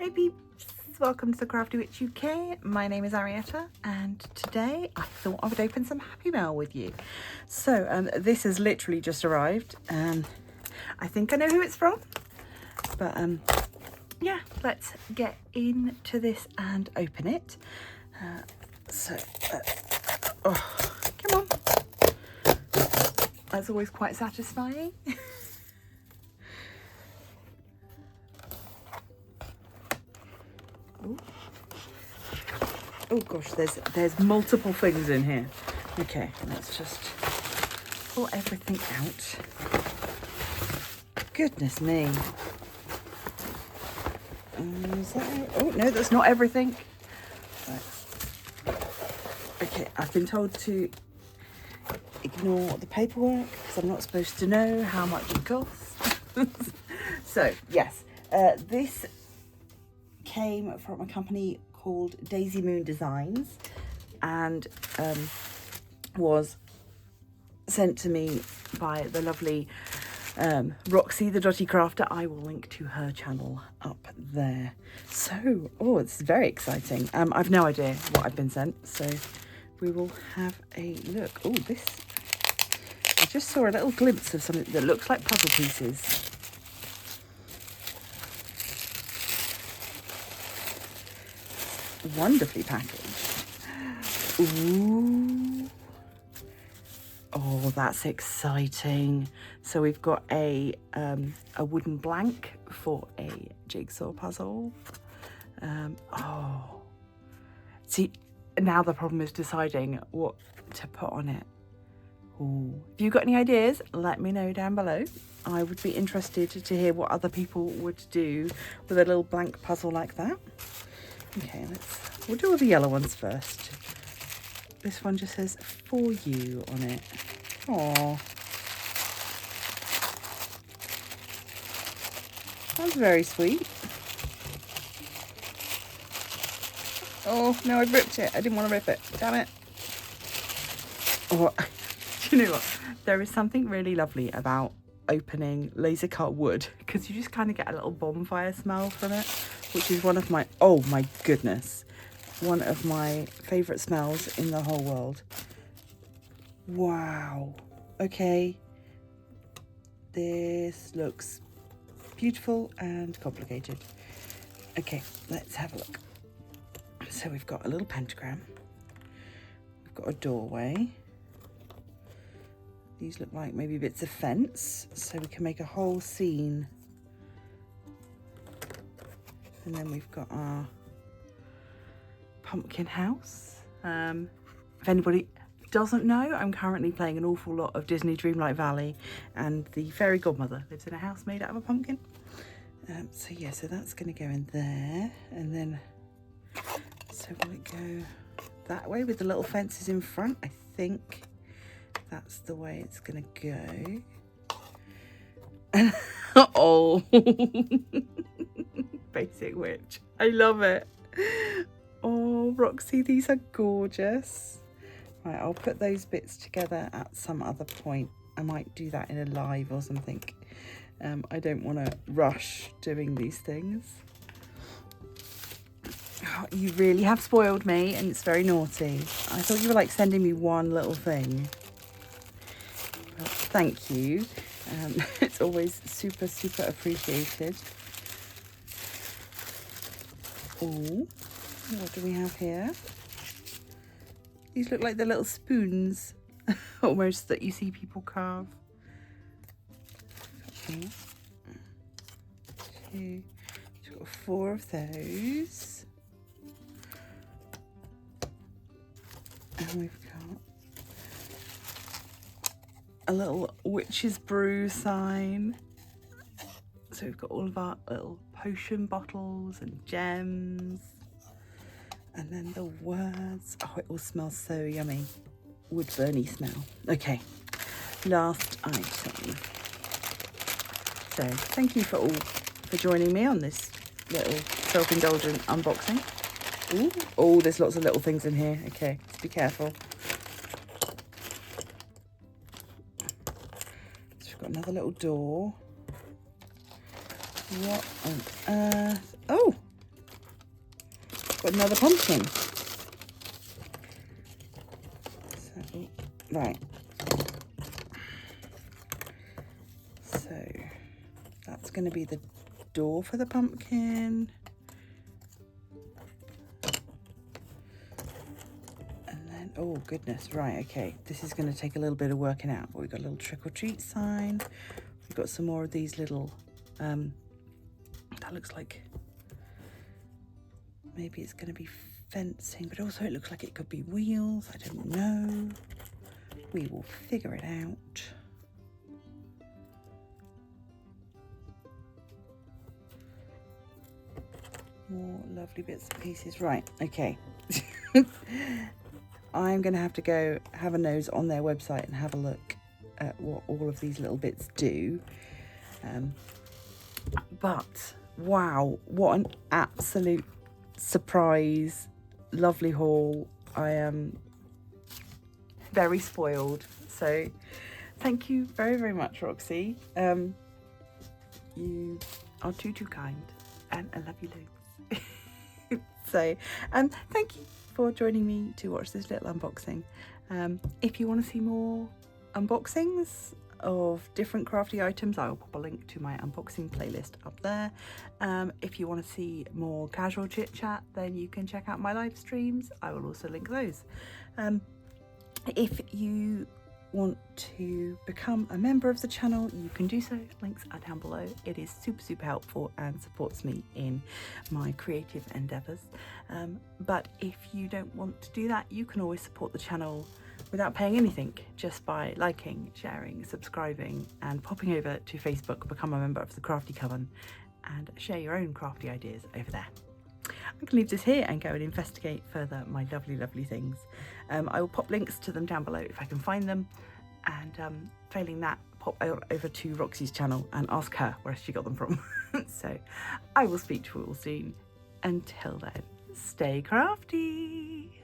Hey peeps, welcome to the Crafty Witch UK. My name is Arietta and today I thought I would open some HappyMail with you. So this has literally just arrived. I think I know who it's from, but yeah, let's get into this and open it. Oh, come on. That's always quite satisfying. Ooh. Oh gosh, there's multiple things in here. Okay, let's just pull everything out. Goodness me. Is that, oh no, that's not everything. Right. Okay, I've been told to ignore the paperwork because I'm not supposed to know how much it costs. So yes, this came from a company called Daisy Moon Designs and was sent to me by the lovely Roxy, the Dotty Crafter. I will link to her channel up there. So, oh, it's very exciting. I've no idea what I've been sent, so we will have a look. Oh, this, I just saw a little glimpse of something that looks like puzzle pieces. Wonderfully packaged. Ooh. Oh, that's exciting. So we've got a wooden blank for a jigsaw puzzle. Oh, see, now the problem is deciding what to put on it. Ooh. If you've got any ideas, let me know down below. I would be interested to hear what other people would do with a little blank puzzle like that. Okay, we'll do all the yellow ones first. This one just says "for you" on it. Aww. That's very sweet. Oh, no, I've ripped it. I didn't want to rip it. Damn it. Oh, do you know what? There is something really lovely about opening laser cut wood because you just kind of get a little bonfire smell from it, which is one of my, oh my goodness, one of my favourite smells in the whole world. Wow. Okay. This looks beautiful and complicated. Okay, let's have a look. So we've got a little pentagram. We've got a doorway. These look like maybe bits of fence, so we can make a whole scene. And then we've got our pumpkin house. If anybody doesn't know, I'm currently playing an awful lot of Disney Dreamlight Valley, and the fairy godmother lives in a house made out of a pumpkin. So yeah, so that's going to go in there, and then so will it go that way with the little fences in front? I think that's the way it's going to go. Oh. Basic witch. I love it. Oh, Roxy, these are gorgeous. Right, I'll put those bits together at some other point. I might do that in a live or something. I don't want to rush doing these things. Oh, you really have spoiled me, and it's very naughty. I thought you were like sending me one little thing. But thank you. It's always super, super appreciated. Oh, what do we have here? These look like the little spoons, almost, that you see people carve. Okay. Two, so we've got 4 of those. And we've got a little Witches Brew sign. So we've got all of our little potion bottles and gems. And then the words. Oh, it all smells so yummy. Wood burny smell. Okay, last item. So thank you for joining me on this little self-indulgent unboxing. Ooh. Oh, there's lots of little things in here. Okay, let's be careful. So we've got another little door. What on earth? Oh, another pumpkin. So, right. So that's going to be the door for the pumpkin. And then, oh goodness, right, okay. This is going to take a little bit of working out. But we've got a little trick or treat sign. We've got some more of these little, that looks like, maybe it's going to be fencing, but also it looks like it could be wheels. I don't know. We will figure it out. More lovely bits and pieces. Right, okay. I'm going to have to go have a nose on their website and have a look at what all of these little bits do. But wow, what an absolute surprise. Lovely haul. I am very spoiled. So thank you very, very much, Roxy. You are too kind, and I love you loads. So thank you for joining me to watch this little unboxing. If you want to see more unboxings of different crafty items, I will pop a link to my unboxing playlist up there. If you want to see more casual chit chat, then you can check out my live streams. I will also link those. If you want to become a member of the channel, you can do so. Links are down below. It is super, super helpful and supports me in my creative endeavors. But if you don't want to do that, you can always support the channel without paying anything, just by liking, sharing, subscribing, and popping over to Facebook, become a member of the Crafty Coven, and share your own crafty ideas over there. I can leave this here and go and investigate further my lovely, lovely things. I will pop links to them down below if I can find them, and failing that, pop over to Roxy's channel and ask her where she got them from. So I will speak to you all soon. Until then, stay crafty.